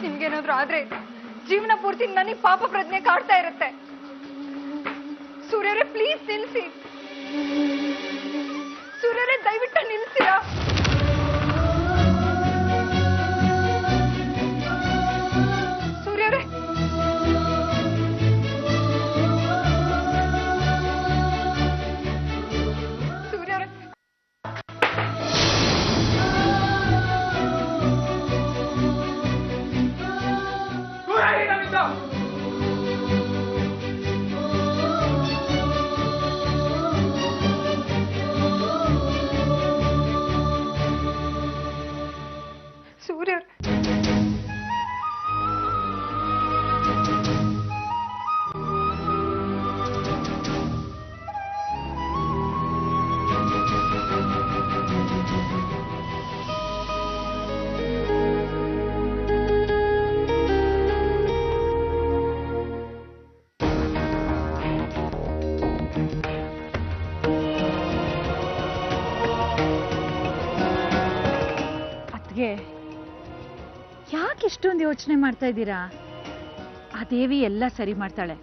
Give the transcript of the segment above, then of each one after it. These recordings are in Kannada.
ನಿಮ್ಗೇನಾದ್ರೂ ಆದ್ರೆ ಜೀವನ ಪೂರ್ತಿ ನನಗೆ ಪಾಪ ಪ್ರಜ್ಞೆ ಕಾಡ್ತಾ ಇರುತ್ತೆ. ಸೂರ್ಯರೇ ಪ್ಲೀಸ್ ನಿಲ್ಸಿ. ಸೂರ್ಯರೇ ದಯವಿಟ್ಟು ನಿಲ್ಸಿರಾ. ಸೂರ್ಯರೇ ಸೂರ್ಯರೇ ಸೂರ್ಯ ಅತ್ಗೆ ಯಾಕೆ ಇಷ್ಟೊಂದು ಯೋಚನೆ ಮಾಡ್ತಾ ಇದ್ದೀರಾ? ಆ ದೇವಿ ಎಲ್ಲ ಸರಿ ಮಾಡ್ತಾಳೆ.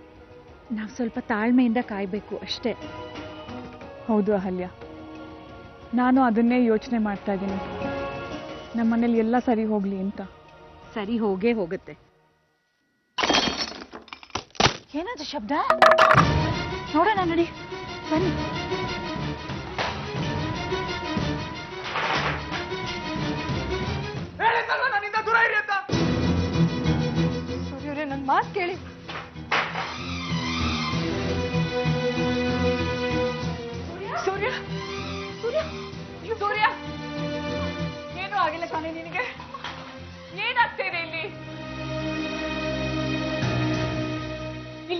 ನಾವು ಸ್ವಲ್ಪ ತಾಳ್ಮೆಯಿಂದ ಕಾಯ್ಬೇಕು ಅಷ್ಟೇ. ಹೌದು ಅಹಲ್ಯ, ನಾನು ಅದನ್ನೇ ಯೋಚನೆ ಮಾಡ್ತಾ ಇದ್ದೀನಿ. ನಮ್ಮನೇಲಿ ಎಲ್ಲ ಸರಿ ಹೋಗ್ಲಿ ಅಂತ. ಸರಿ ಹೋಗೇ ಹೋಗುತ್ತೆ. ಏನಾದ್ರು ಶಬ್ದ? ನೋಡೋಣ ನಡಿ, ಬನ್ನಿ. ಸೂರ್ಯರೇ ನನ್ನ ಮಾತು ಕೇಳಿ. ಸೂರ್ಯ ಸೂರ್ಯ ಸೂರ್ಯ ಏನೂ ಆಗಿಲ್ಲ ಕಾಣೆ ನಿನಗೆ? ಏನಾಗ್ತೇನೆ ಇಲ್ಲಿ?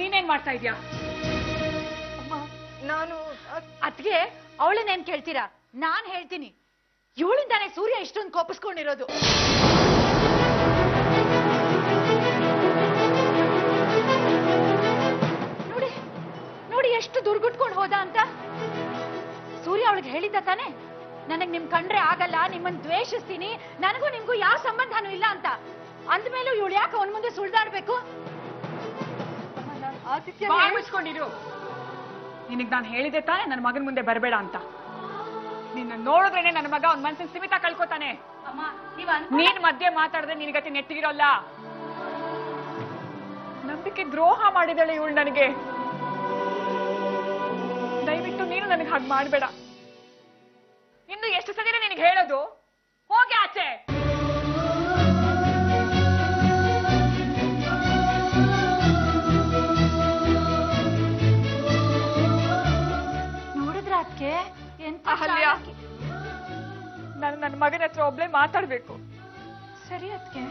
ನೀನೇನ್ ಮಾಡ್ತಾ ಇದೀಯಾ? ಅಮ್ಮ ನಾನು ಅತ್ಗೆ ಅವಳನ್ನೇನ್ ಕೇಳ್ತೀರಾ? ನಾನ್ ಹೇಳ್ತೀನಿ. ಇವಳಿಂದಾನೆ ಸೂರ್ಯ ಇಷ್ಟೊಂದು ಕೋಪಿಸ್ಕೊಂಡಿರೋದು. ನೋಡಿ ನೋಡಿ ಎಷ್ಟು ದುರ್ಗುಟ್ಕೊಂಡು ಹೋದ ಅಂತ. ಸೂರ್ಯ ಅವಳಿಗೆ ಹೇಳಿದ್ದ ತಾನೆ, ನನಗ್ ನಿಮ್ ಕಂಡ್ರೆ ಆಗಲ್ಲ, ನಿಮ್ಮನ್ನ ದ್ವೇಷಿಸ್ತೀನಿ, ನನಗೂ ನಿಮ್ಗೂ ಯಾವ ಸಂಬಂಧನೂ ಇಲ್ಲ ಅಂತ. ಅಂದ್ಮೇಲೂ ಇವಳು ಯಾಕೆ ಅವನ ಮುಂದೆ ಸುಳ್ದಾಡ್ಬೇಕು? ಮುಚ್ಕೊಂಡಿರು. ನಿನಗ್ ನಾನು ಹೇಳಿದೆ ತಾನೆ ನನ್ನ ಮಗನ ಮುಂದೆ ಬರಬೇಡ ಅಂತ. ನಿನ್ನ ನೋಡಿದ್ರೇನೆ ನನ್ನ ಮಗ ಅವ್ನ ಮನಸ್ಸಿನ ಸೀಮಿತ ಕಳ್ಕೊತಾನೆ. ನೀನ್ ಮಧ್ಯೆ ಮಾತಾಡದೆ ನಿನಗತಿ ನೆಟ್ಟಿಗಿರೋಲ್ಲ. ನಂಬಿಕೆ ದ್ರೋಹ ಮಾಡಿದಳೆ ಇವಳು ನನಗೆ. ದಯವಿಟ್ಟು ನೀನು ನನಗೆ ಹಾಗೆ ಮಾಡ್ಬೇಡ. ಇನ್ನು ಎಷ್ಟು ಸದಿನ ನಿನಗೆ ಹೇಳೋದು? ಹೋಗಿ ಆಚೆ. ನೋಡಿದ್ರ ಅದಕ್ಕೆ ಅಹಲ್ಯ, ನಾನು ನನ್ನ ಮಗನ ಹತ್ರ ಒಬ್ಳೆ ಮಾತಾಡ್ಬೇಕು. ಸರಿ ಅದಕ್ಕೆ.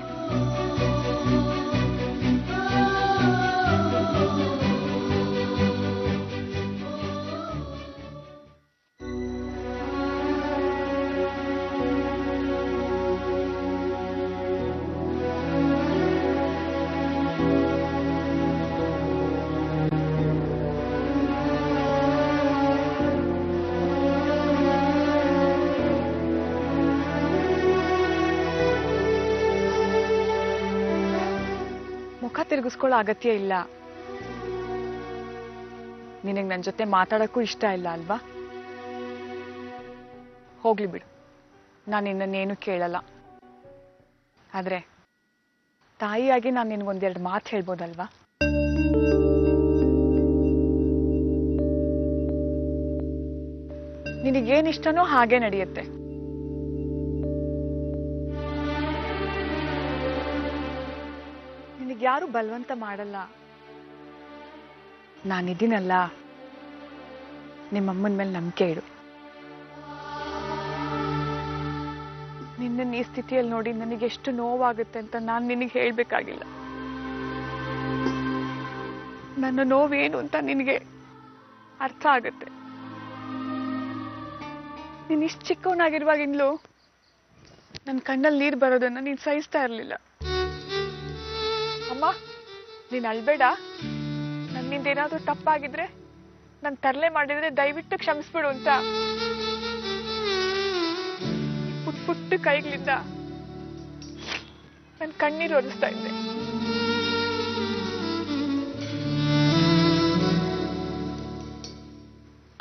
ಮುಖ ತಿರುಗಿಸ್ಕೊಳ್ಳೋ ಅಗತ್ಯ ಇಲ್ಲ. ನಿನಗೆ ನನ್ನ ಜೊತೆ ಮಾತಾಡಕ್ಕೂ ಇಷ್ಟ ಇಲ್ಲ ಅಲ್ವಾ? ಹೋಗ್ಲಿ ಬಿಡು, ನಾನು ನಿನ್ನನ್ನೇನು ಕೇಳಲ್ಲ. ಆದ್ರೆ ತಾಯಿಯಾಗಿ ನಾನು ನಿನಗೊಂದೆರಡು ಮಾತು ಹೇಳ್ಬೋದಲ್ವಾ? ನಿನಗೇನಿಷ್ಟನೋ ಹಾಗೆ ನಡೆಯುತ್ತೆ. ಯಾರು ಬಲವಂತ ಮಾಡಲ್ಲ. ನಾನಿದ್ದೀನಲ್ಲ, ನಿಮ್ಮಮ್ಮನ ಮೇಲೆ ನಂಬಿಕೆ ಇಡು. ನಿನ್ನ ಈ ಸ್ಥಿತಿಯಲ್ಲಿ ನೋಡಿ ನನಗೆ ಎಷ್ಟು ನೋವಾಗುತ್ತೆ ಅಂತ ನಾನು ನಿನಗೆ ಹೇಳ್ಬೇಕಾಗಿಲ್ಲ. ನನ್ನ ನೋವೇನು ಅಂತ ನಿನಗೆ ಅರ್ಥ ಆಗುತ್ತೆ. ನೀನ್ ಇಷ್ಟು ಚಿಕ್ಕವನಾಗಿರುವಾಗಿಂದಲೂ ನನ್ನ ಕಣ್ಣಲ್ಲಿ ನೀರು ಬರೋದನ್ನ ನೀನ್ ಸಹಿಸ್ತಾ ಇರ್ಲಿಲ್ಲ. ಅಮ್ಮ, ನೀನ್ ಅಳ್ಬೇಡ. ನನ್ನಿಂದ ಏನಾದ್ರೂ ತಪ್ಪಾಗಿದ್ರೆ ನಾನು ತರಲೆ ಮಾಡಿದ್ರೆ ದಯವಿಟ್ಟು ಕ್ಷಮಿಸ್ಬಿಡು ಅಂತ ಪುಟ್ಟ ಪುಟ್ಟ ಕೈಗಳಿಂದ ನನ್ ಕಣ್ಣೀರು ಒರೆಸ್ತಾ ಇದ್ದೆ.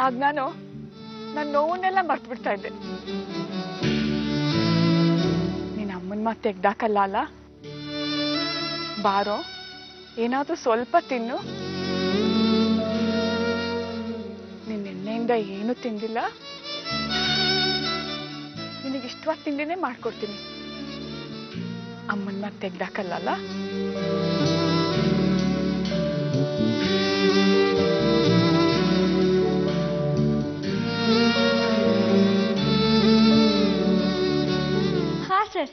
ಆಗ ನಾನು ನನ್ನ ನೋವನ್ನೆಲ್ಲ ಮರ್ತು ಬಿಡ್ತಾ ಇದ್ದೆ. ನೀನ್ ಅಮ್ಮನ ಮಾತು ತೆಗ್ದಾಕಲ್ಲ ಅಲ್ಲ, ಬಾರೋ ಏನಾದ್ರೂ ಸ್ವಲ್ಪ ತಿನ್ನು. ನೀನ್ ನಿನ್ನೆಯಿಂದ ಏನು ತಿಂದಿಲ್ಲ, ನಿನಗಿಷ್ಟವಾದ ತಿಂಡಿನೇ ಮಾಡ್ಕೊಡ್ತೀನಿ. ಅಮ್ಮನ ಮಾತು ತೆಗ್ದಾಕಲ್ಲ ಅಲ್ಲ. ಹಾ ಸರ್,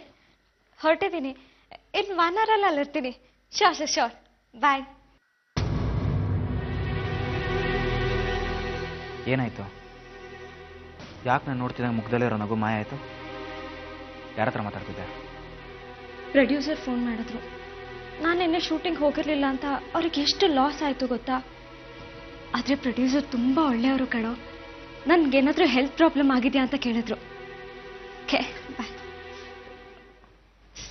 ಹೊರಟಿದ್ದೀನಿ. ಇನ್ನು 1 hour ಅಲ್ಲಿ ಅಲ್ಲಿರ್ತೀನಿ. Sure sir, sure. ಬಾಯ್. ಏನಾಯ್ತು? ಯಾಕೆ ನಾನು ನೋಡ್ತಿದ್ದಂಗೆ ಮುಖದಲ್ಲಿರೋ ನಗು ಮಾಯ ಆಯಿತು? ಯಾರ ಹತ್ರ ಮಾತಾಡ್ತಿದ್ದೆ? ಪ್ರೊಡ್ಯೂಸರ್ ಫೋನ್ ಮಾಡಿದ್ರು. ನಾನು ನಿನ್ನೆ ಶೂಟಿಂಗ್ ಹೋಗಿರ್ಲಿಲ್ಲ ಅಂತ ಅವ್ರಿಗೆ ಎಷ್ಟು ಲಾಸ್ ಆಯಿತು ಗೊತ್ತಾ? ಆದರೆ ಪ್ರೊಡ್ಯೂಸರ್ ತುಂಬ ಒಳ್ಳೆಯವರು ಕಣೋ. ನನ್ಗೇನಾದರೂ ಹೆಲ್ತ್ ಪ್ರಾಬ್ಲಮ್ ಆಗಿದೆಯಾ ಅಂತ ಕೇಳಿದ್ರು. Okay bye.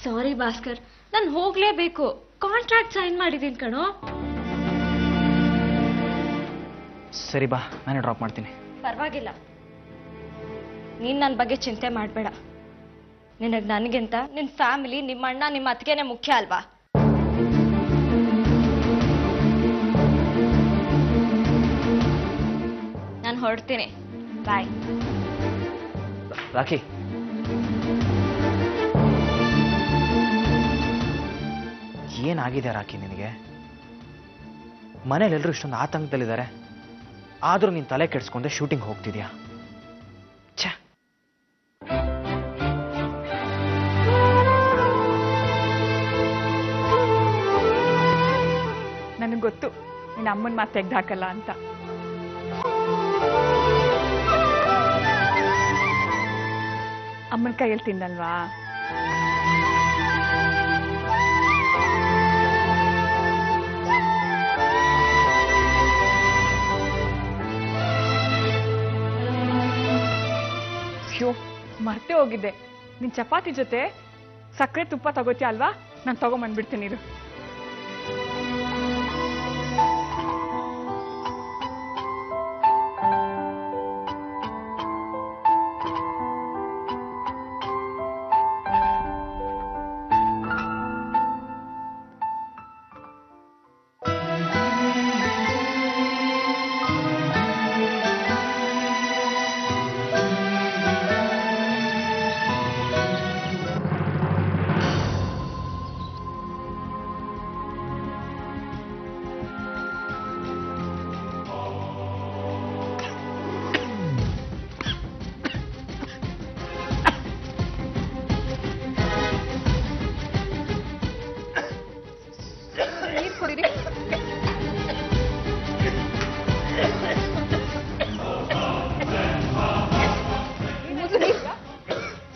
ಸಾರಿ ಭಾಸ್ಕರ್, ನಾನು ಹೋಗಲೇಬೇಕು. ಕಾಂಟ್ರಾಕ್ಟ್ ಸೈನ್ ಮಾಡಿದ್ದೀನಿ ಕಣೋ. ಸರಿ ಬಾ, ನಾನೇ ಡ್ರಾಪ್ ಮಾಡ್ತೀನಿ. ಪರವಾಗಿಲ್ಲ, ನೀನು ನನ್ನ ಬಗ್ಗೆ ಚಿಂತೆ ಮಾಡಬೇಡ. ನಿನಗೆ ನನಗಿಂತ ನಿನ್ನ ಫ್ಯಾಮಿಲಿ, ನಿಮ್ಮ ಅಣ್ಣ, ನಿಮ್ಮ ಅತ್ತಿಗೆನೇ ಮುಖ್ಯ ಅಲ್ವಾ? ನಾನು ಹೊರಡ್ತೀನಿ. ಬಾಯ್. ರಾಖಿ, ಏನಾಗಿದೆ ರಾಖಿ ನಿನಗೆ? ಮನೇಲೆಲ್ಲರೂ ಇಷ್ಟೊಂದು ಆತಂಕದಲ್ಲಿದ್ದಾರೆ, ಆದರೂ ನೀನು ತಲೆ ಕೆಡಿಸ್ಕೊಂಡೆ ಶೂಟಿಂಗ್ ಹೋಗ್ತಿದ್ಯಾ? ಛೆ, ನನಗೆ ಗೊತ್ತು ನಿನ್ನ ಅಮ್ಮನ ಮಾತು ತೆಗ್ದಾಕಲ್ಲ ಅಂತ. ಅಮ್ಮನ ಕೈಯಲ್ಲಿ ತಿನ್ನಲ್ವಾ? ಅಯ್ಯೋ, ಮರ್ತೇ ಹೋಗಿದ್ದೆ. ನಿನ್ ಚಪಾತಿ ಜೊತೆ ಸಕ್ಕರೆ ತುಪ್ಪ ತಗೋತೀಯ ಅಲ್ವಾ? ನಾನು ತಗೊಂಬಂದ್ಬಿಡ್ತೀನಿ ಇರು.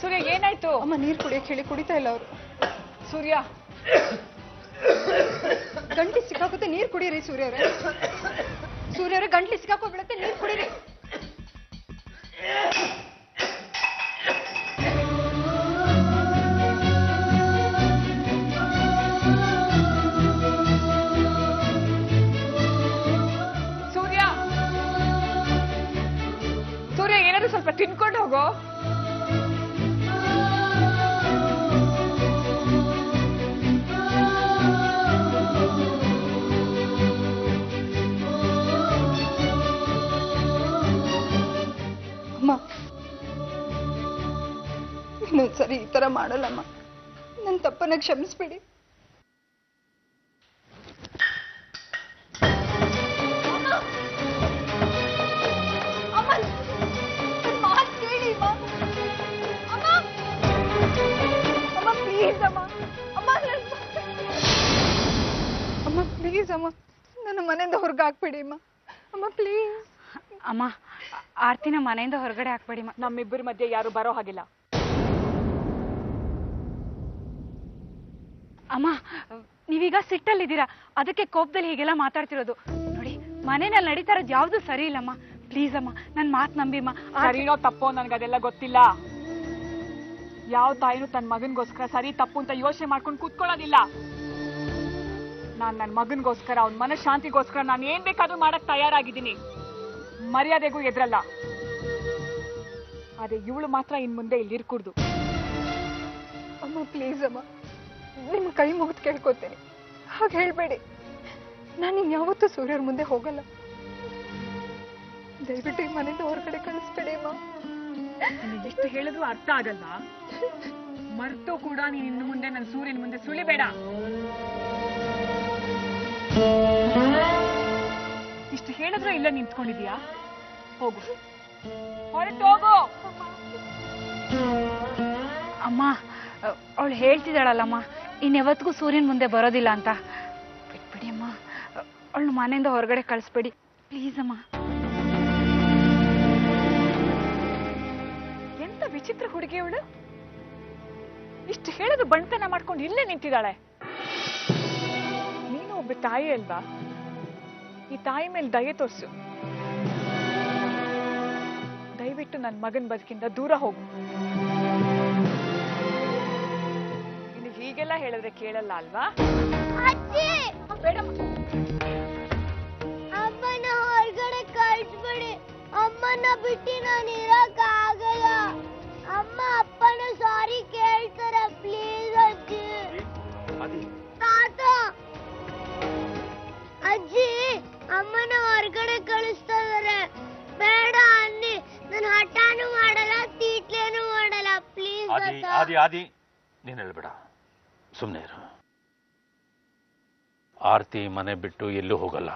ಸೂರ್ಯ, ಏನಾಯ್ತು? ಅಮ್ಮ ನೀರು ಕುಡಿಯಕ್ಕೆ ಹೇಳಿ ಕುಡಿತಾ ಇಲ್ಲ ಅವರು. ಸೂರ್ಯ, ಗಂಟ್ಲಿ ಸಿಕ್ಕಾಕುತ್ತೆ, ನೀರು ಕುಡೀರಿ ಸೂರ್ಯವ್ರೆ. ಸೂರ್ಯವ್ರೆ, ಗಂಟ್ಲಿ ಸಿಕ್ಕಾಕೋಬಿಡುತ್ತೆ, ನೀರು ಕುಡೀರಿ. ಸೂರ್ಯ, ಸೂರ್ಯ, ಏನಾದ್ರು ಸ್ವಲ್ಪ ತಿನ್ಕೊಂಡು ಹೋಗೋ. ಅಮ್ಮ, ಇನ್ನೊಂದ್ಸರಿ ಈ ಥರ ಮಾಡಲ್ಲಮ್ಮ. ನನ್ನ ತಪ್ಪನ್ನ ಕ್ಷಮಿಸ್ಬಿಡಿ. ಅಮ್ಮ ಪ್ಲೀಸ್ ಅಮ್ಮ, ನನ್ನ ಮನೆಯಿಂದ ಹೊರಗೆ ಹಾಕ್ಬೇಡಿ ಅಮ್ಮ. ಅಮ್ಮ ಪ್ಲೀಸ್. ಅಮ್ಮ, ಆರ್ತಿನ ಮನೆಯಿಂದ ಹೊರಗಡೆ ಹಾಕ್ಬೇಡಿ. ನಮ್ಮಿಬ್ಬರ ಮಧ್ಯೆ ಯಾರು ಬರೋ ಹಾಗಿಲ್ಲ. ಅಮ್ಮ, ನೀವೀಗ ಸಿಟ್ಟಲ್ಲಿದ್ದೀರಾ, ಅದಕ್ಕೆ ಕೋಪದಲ್ಲಿ ಹೀಗೆಲ್ಲ ಮಾತಾಡ್ತಿರೋದು. ನೋಡಿ, ಮನೆಯಲ್ಲಿ ನಡೀತಾ ಇರೋದು ಯಾವ್ದು ಸರಿ ಇಲ್ಲಮ್ಮ. ಪ್ಲೀಸ್ ಅಮ್ಮ, ನನ್ ಮಾತು ನಂಬಿಮ್ಮ. ಸರಿನೋ ತಪ್ಪೋ ನನ್ಗದೆಲ್ಲ ಗೊತ್ತಿಲ್ಲ. ಯಾವ ತಾಯಿನೂ ತನ್ನ ಮಗನ್ಗೋಸ್ಕರ ಸರಿ ತಪ್ಪು ಅಂತ ಯೋಚನೆ ಮಾಡ್ಕೊಂಡು ಕೂತ್ಕೊಳ್ಳೋದಿಲ್ಲ. ನಾನ್ ನನ್ನ ಮಗನ್ಗೋಸ್ಕರ ಅವ್ನ ಮನಃಶಾಂತಿಗೋಸ್ಕರ ನಾನು ಏನ್ ಬೇಕಾದ್ರೂ ಮಾಡಕ್ ತಯಾರಾಗಿದ್ದೀನಿ. ಮರ್ಯಾದೆಗೂ ಎದ್ರಲ್ಲ. ಅದೇ ಇವಳು ಮಾತ್ರ ಇನ್ ಮುಂದೆ ಇಲ್ಲಿ ಇರ್ಕೂಡ್ದು. ಅಮ್ಮ ಪ್ಲೀಸ್ ಅಮ್ಮ, ನಿಮ್ಮ ಕೈ ಮುಗಿದು ಕೇಳ್ಕೊತೇನೆ, ಹಾಗೆ ಹೇಳ್ಬೇಡಿ. ನಾನು ಇನ್ಯಾವತ್ತೂ ಸೂರ್ಯರ ಮುಂದೆ ಹೋಗಲ್ಲ. ದಯವಿಟ್ಟು ಈ ಮನೆಯಿಂದ ಹೊರಗಡೆ ಕಳಿಸ್ಬೇಡಿ ಅಮ್ಮ. ನಿನಗೆ ಎಷ್ಟು ಹೇಳಿದ್ರು ಅರ್ಥ ಆಗಲ್ಲ. ಮರ್ತು ಕೂಡ ನೀನ್ ಇನ್ನು ಮುಂದೆ ನನ್ನ ಸೂರ್ಯನ ಮುಂದೆ ಸುಳಿಬೇಡ. ಇಷ್ಟು ಹೇಳಿದ್ರು ಇಲ್ಲ ನಿಂತ್ಕೊಂಡಿದ್ಯಾ? ಹೋಗು, ಹೊರಟು ಹೋಗು. ಅಮ್ಮ, ಅವಳು ಹೇಳ್ತಿದ್ದಾಳಲ್ಲಮ್ಮ, ಇನ್ಯಾವತ್ತಿಗೂ ಸೂರ್ಯನ ಮುಂದೆ ಬರೋದಿಲ್ಲ ಅಂತ. ಬಿಟ್ಬಿಡಿ ಅಮ್ಮ, ಅವಳು ಮನೆಯಿಂದ ಹೊರಗಡೆ ಕಳಿಸ್ಬೇಡಿ ಪ್ಲೀಸ್ ಅಮ್ಮ. ಎಂತ ವಿಚಿತ್ರ ಹುಡುಗಿ ಅವಳು. ಇಷ್ಟು ಹೇಳಿದ್ರು ಬಂಟನ ಮಾಡ್ಕೊಂಡು ಇಲ್ಲೇ ನಿಂತಿದ್ದಾಳೆ. ನೀನು ಒಬ್ಬ ತಾಯಿ ಅಲ್ವಾ? ಈ ತಾಯಿ ಮೇಲೆ ದಯೆ ತೋರ್ಸು. ದಯವಿಟ್ಟು ನನ್ನ ಮಗನ ಬದುಕಿಂದ ದೂರ ಹೋಗು. ಇನ್ನು ಹೀಗೆಲ್ಲ ಹೇಳಿದ್ರೆ ಕೇಳಲ್ಲ ಅಲ್ವಾ? ಅಮ್ಮನ ಹೊರಗಡೆ ಕಳಿಸ್ಬಿಡಿ. ಅಮ್ಮನ ಬಿಟ್ಟು ನಾನು ಇರಕ್ ಆಗಲ್ಲ. ಅಮ್ಮ ಅಪ್ಪನ ಸಾರಿ ಕೇಳ್ತಾರ, ಪ್ಲೀಸ್ ಅಜ್ಜಿ. ತಾತ, ಅಜ್ಜಿ ಅಮ್ಮನ ಹೊರಗಡೆ ಕಳಿಸ್ತಾ ಇದಾರೆ. ಬೇಡ ಅನ್ನಿ, ನಾನು ಹಠಾನು ಮಾಡಲ್ಲ, ತೀಟ್ಲೇನು ಮಾಡಲ್ಲ, ಪ್ಲೀಸ್. ಆದಿ ನೀನ್ ಹೇಳ್ಬೇಡ, ಸುಮ್ಮನೆ ಇರು. ಆರ್ತಿ ಮನೆ ಬಿಟ್ಟು ಎಲ್ಲೂ ಹೋಗಲ್ಲ.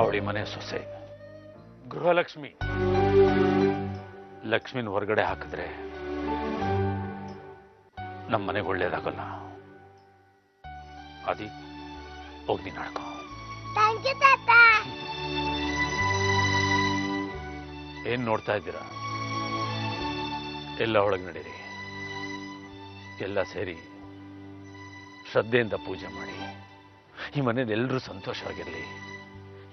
ಅವಳಿ ಮನೆ ಸೊಸೆ, ಗೃಹಲಕ್ಷ್ಮಿ. ಲಕ್ಷ್ಮಿನ ಹೊರಗಡೆ ಹಾಕಿದ್ರೆ ನಮ್ಮ ಮನೆಗೆ ಒಳ್ಳೇದಾಗಲ್ಲ. ಆದಿ ಹೋಗಿ ನಾಡ್ಕೋ. ಥ್ಯಾಂಕ್ ಯು ತಾತ. ಏನ್ ನೋಡ್ತಾ ಇದ್ದೀರಾ? ಎಲ್ಲ ಒಳಗೆ ನಡೀರಿ. ಎಲ್ಲ ಸೇರಿ ಶ್ರದ್ಧೆಯಿಂದ ಪೂಜೆ ಮಾಡಿ ಈ ಮನೇಲಿ ಎಲ್ಲರೂ ಸಂತೋಷವಾಗಿರ್ಲಿ,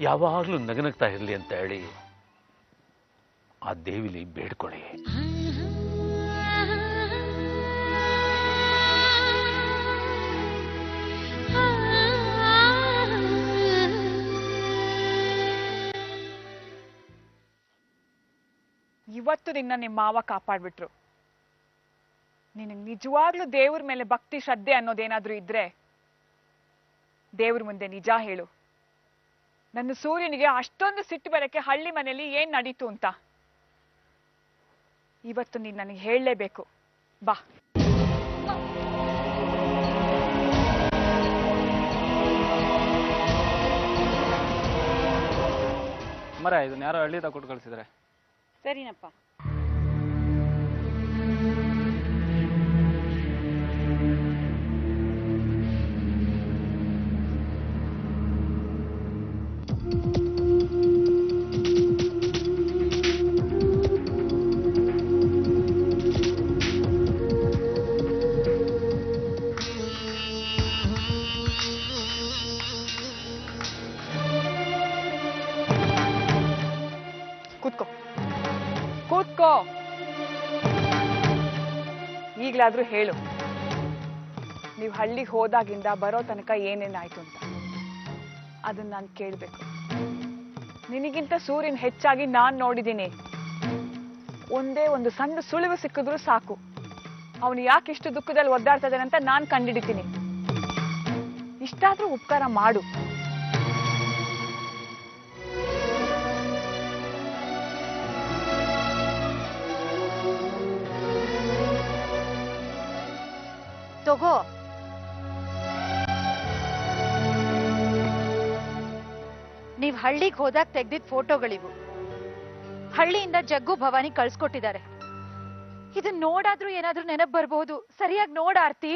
ಯಾವಾಗ್ಲೂ ನಗನಗ್ತಾ ಇರ್ಲಿ ಅಂತ ಹೇಳಿ ಆ ದೇವಿಲಿ ಬೇಡ್ಕೊಳ್ಳಿ. ಇವತ್ತು ನಿನ್ನ ನಿಮ್ಮ ಮಾವ ಕಾಪಾಡ್ಬಿಟ್ರು. ನಿನಗೆ ನಿಜವಾಗ್ಲೂ ದೇವ್ರ ಮೇಲೆ ಭಕ್ತಿ ಶ್ರದ್ಧೆ ಅನ್ನೋದೇನಾದ್ರೂ ಇದ್ರೆ ದೇವ್ರ ಮುಂದೆ ನಿಜ ಹೇಳು. ನನ್ನ ಸೂರ್ಯನಿಗೆ ಅಷ್ಟೊಂದು ಸಿಟ್ಟು ಬರಕ್ಕೆ ಹಳ್ಳಿ ಮನೆಯಲ್ಲಿ ಏನ್ ನಡೀತು ಅಂತ ಇವತ್ತು ನೀನ್ ನನಗೆ ಹೇಳಲೇಬೇಕು. ಬಾ. ಮರ ಇದನ್ನ ಯಾರೋ ಹಳ್ಳಿದ ಕೊಟ್ಟು ಕಳಿಸಿದ್ರೆ. ಸರಿನಪ್ಪ. ಕೂತ್ಕೋ ಕೂತ್ಕೋ. ಈಗ್ಲಾದ್ರೂ ಹೇಳು, ನೀವು ಹಳ್ಳಿಗೆ ಹೋದಾಗಿಂದ ಬರೋ ತನಕ ಏನೇನಾಯ್ತು ಅಂತ. ಅದನ್ನ ನಾನು ಕೇಳ್ಬೇಕು. ನಿನಗಿಂತ ಸೂರ್ಯನ್ ಹೆಚ್ಚಾಗಿ ನಾನ್ ನೋಡಿದ್ದೀನಿ. ಒಂದೇ ಒಂದು ಸಣ್ಣ ಸುಳಿವು ಸಿಕ್ಕಿದ್ರು ಸಾಕು, ಅವನು ಯಾಕೆ ಇಷ್ಟು ದುಃಖದಲ್ಲಿ ಒದ್ದಾಡ್ತಾ ಇದ್ದಾನೆ ಅಂತ ನಾನ್ ಕಂಡಿಡಿತೀನಿ. ಇಷ್ಟಾದ್ರೂ ಉಪಕಾರ ಮಾಡು. ತಗೋ. ನೀವ್ ಹಳ್ಳಿಗೆ ಹೋದಾಗ ತೆಗ್ದಿದ್ ಫೋಟೋಗಳಿವು. ಹಳ್ಳಿಯಿಂದ ಜಗ್ಗು ಭವಾನಿ ಕಳ್ಸ್ಕೊಟ್ಟಿದ್ದಾರೆ. ಇದನ್ನ ನೋಡಾದ್ರೂ ಏನಾದ್ರೂ ನೆನಪು ಬರ್ಬಹುದು. ಸರಿಯಾಗಿ ನೋಡ ಆರ್ತಿ.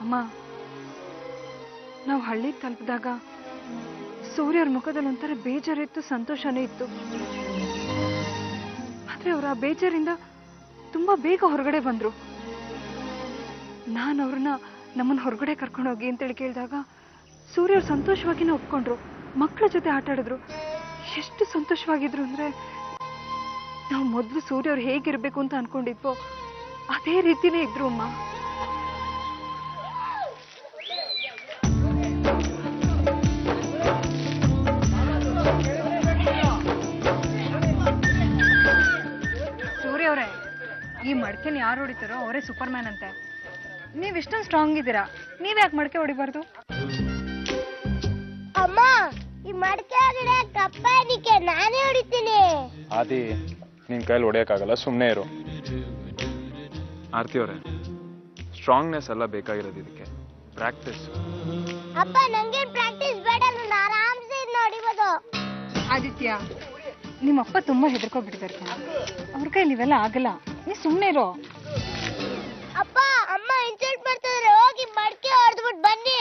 ಅಮ್ಮ, ನಾವು ಹಳ್ಳಿ ಮುಟ್ಟಿದಾಗ ಸೂರ್ಯ ಅವ್ರ ಮುಖದಲ್ಲಿ ಒಂಥರ ಬೇಜಾರಿತ್ತು, ಸಂತೋಷನೇ ಇತ್ತು. ಆದ್ರೆ ಅವ್ರ ಆ ಬೇಜಾರಿಂದ ತುಂಬಾ ಬೇಗ ಹೊರಗಡೆ ಬಂದ್ರು. ನಾನು ಅವ್ರನ್ನ ನಮ್ಮನ್ನ ಹೊರಗಡೆ ಕರ್ಕೊಂಡೋಗಿ ಅಂತೇಳಿ ಕೇಳಿದಾಗ ಸೂರ್ಯ ಅವ್ರು ಸಂತೋಷವಾಗಿನ ಒಪ್ಕೊಂಡ್ರು. ಮಕ್ಕಳ ಜೊತೆ ಆಟ ಆಡಿದ್ರು. ಎಷ್ಟು ಸಂತೋಷವಾಗಿದ್ರು ಅಂದ್ರೆ ನಾವು ಮೊದಲು ಸೂರ್ಯ ಅವ್ರು ಹೇಗಿರ್ಬೇಕು ಅಂತ ಅನ್ಕೊಂಡಿದ್ವೋ ಅದೇ ರೀತಿನೇ ಇದ್ರು ಅಮ್ಮ. ಸೂರ್ಯ ಅವರೇ, ಈ ಮಡಕೆನ ಯಾರು ಹೊಡಿತಾರೋ ಅವರೇ ಸೂಪರ್ ಮ್ಯಾನ್ ಅಂತೆ. ನೀವ್ ಇಷ್ಟೊಂದು ಸ್ಟ್ರಾಂಗ್ ಇದ್ದೀರಾ, ನೀವ್ ಯಾಕೆ ಮಡಕೆ ಹೊಡಿಬಾರ್ದು? ಅಮ್ಮ, ಈ ಮಡಕೆ ಒಳಗಡೆ ಕಪ್ಪ ಅದಕ್ಕೆ ನಾನೇ ಹೊಡಿತೀನಿ. ಆದಿ, ನಿನ್ ಕೈಲಿ ಹೊಡೆಯಕ್ಕಾಗಲ್ಲ, ಸುಮ್ಮನೆ ಇರು. ಆರ್ತಿ ಅವರೇ, ಸ್ಟ್ರಾಂಗ್ನೆಸ್ ಎಲ್ಲ ಬೇಕಾಗಿರೋದು ಇದಕ್ಕೆ, ಪ್ರಾಕ್ಟೀಸ್. ಅಪ್ಪ, ನಂಗೆ ಪ್ರಾಕ್ಟೀಸ್ ಬೇಡ, ನಾನು ಆರಾಮ್ಸೆ ಇದನ್ನ ಹೊಡಿಬೋದು. ಆದಿತ್ಯ, ನಿಮ್ಮಪ್ಪ ತುಂಬಾ ಹೆದರ್ಕೊಬಿಟ್ಟಿದ್ದಾರೆ. ಅವ್ರ ಕೈಲಿ ಇವೆಲ್ಲ ಆಗಲ್ಲ, ನೀ ಸುಮ್ಮನೆ ಇರೋ. ಅಪ್ಪ, ಅಮ್ಮ ಇನ್ಸಲ್ಟ್ ಮಾಡ್ತಿದ್ದಾರೆ, ಹೋಗಿ ಮಡಕೆ ಹೊಡೆದ್ಬಿಟ್ಟು ಬನ್ನಿ.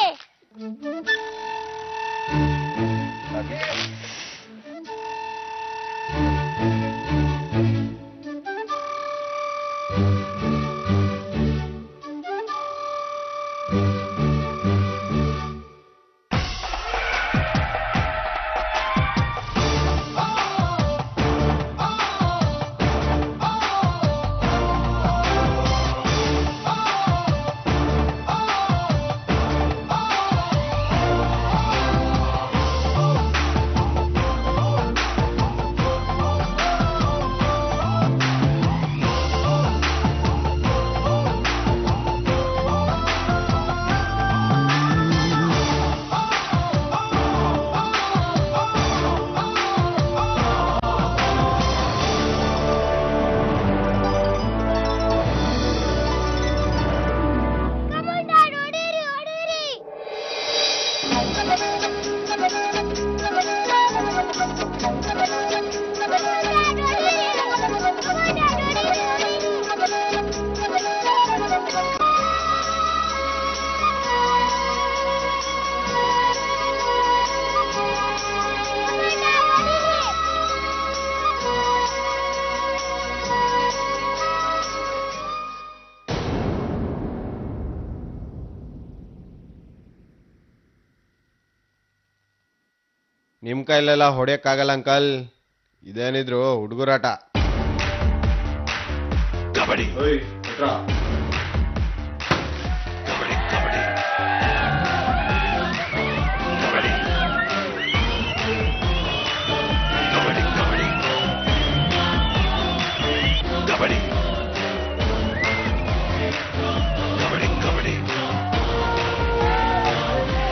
ನಿಮ್ ಕೈಲೆಲ್ಲ ಹೊಡೆಯಕ್ಕಾಗಲ್ಲ ಅಂಕಲ್, ಇದೇನಿದ್ರು ಹುಡುಗರಾಟ. ಕಬಡ್ಡಿ ಕಬಡ್ಡಿ ಕಬಡ್ಡಿ ಕಬಡ್ಡಿ ಕಬಡ್ಡಿ ಕಬಡ್ಡಿ ಕಬಡ್ಡಿ ಕಬಡ್ಡಿ ಕಬಡ್ಡಿ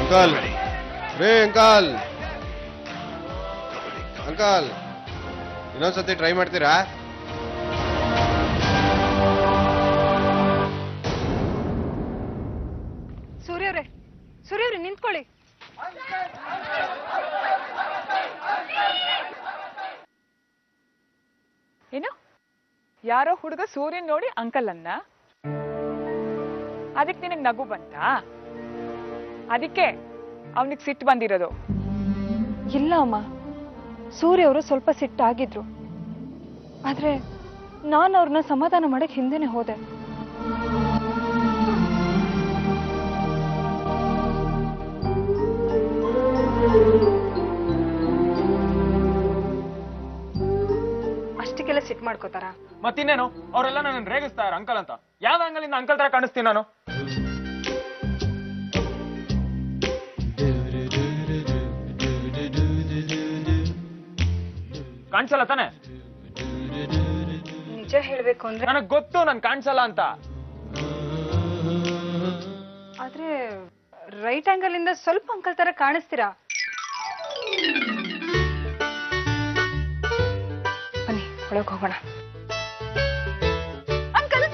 ಅಂಕಲ್, ರೇ ಅಂಕಲ್, ಅಂಕಲ್, ಇನ್ನೊಂದ್ಸತಿ ಟ್ರೈ ಮಾಡ್ತೀರಾ? ಸೂರ್ಯವ್ರೆ, ಸೂರ್ಯವ್ರೆ ನಿಂತ್ಕೊಳ್ಳಿ. ಏನು, ಯಾರೋ ಹುಡುಗ ಸೂರ್ಯನ್ ನೋಡಿ ಅಂಕಲ್ ಅನ್ನ, ಅದಕ್ಕೆ ನಿನಗ್ ನಗು ಬಂತಾ? ಅದಕ್ಕೆ ಅವನಿಗೆ ಸಿಟ್ಟು ಬಂದಿರೋದು? ಇಲ್ಲ ಅಮ್ಮ, ಸೂರ್ಯ ಅವರು ಸ್ವಲ್ಪ ಸಿಟ್ಟಾಗಿದ್ರು. ಆದ್ರೆ ನಾನು ಅವ್ರನ್ನ ಸಮಾಧಾನ ಮಾಡಕ್ ಹಿಂದೆನೆ ಹೋದೆ. ಅಷ್ಟಕ್ಕೆಲ್ಲ ಸಿಟ್ ಮಾಡ್ಕೋತಾರ? ಮತ್ತಿನ್ನೇನು, ಅವರೆಲ್ಲ ನನ್ನ ರೇಗಿಸ್ತಾರೆ ಅಂಕಲ್ ಅಂತ. ಯಾವ ಆಂಗಲಿಂದ ಅಂಕಲ್ ತರ ಕಾಣಿಸ್ತೀನಿ ನಾನು? ಕಾಣಿಸಲ್ಲ ತಾನೆ? ನಿಜ ಹೇಳ್ಬೇಕು ಅಂದ್ರೆ ನನಗ್ ಗೊತ್ತು ನನ್ ಕಾಣಿಸಲ್ಲ ಅಂತ. ಆದ್ರೆ ರೈಟ್ ಆಂಗಲ್ ಇಂದ ಸ್ವಲ್ಪ ಅಂಕಲ್ ತರ ಕಾಣಿಸ್ತೀರಾ. ಬನ್ನಿ ಒಳಗೆ ಹೋಗೋಣ. ಅಂಕಲ್,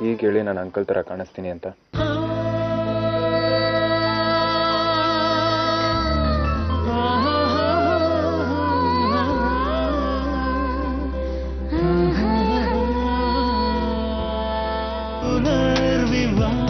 ಈಗ ಹೇಳಿ ನಾನು ಅಂಕಲ್ ತರ ಕಾಣಿಸ್ತೀನಿ ಅಂತ? ವಿವಾಹ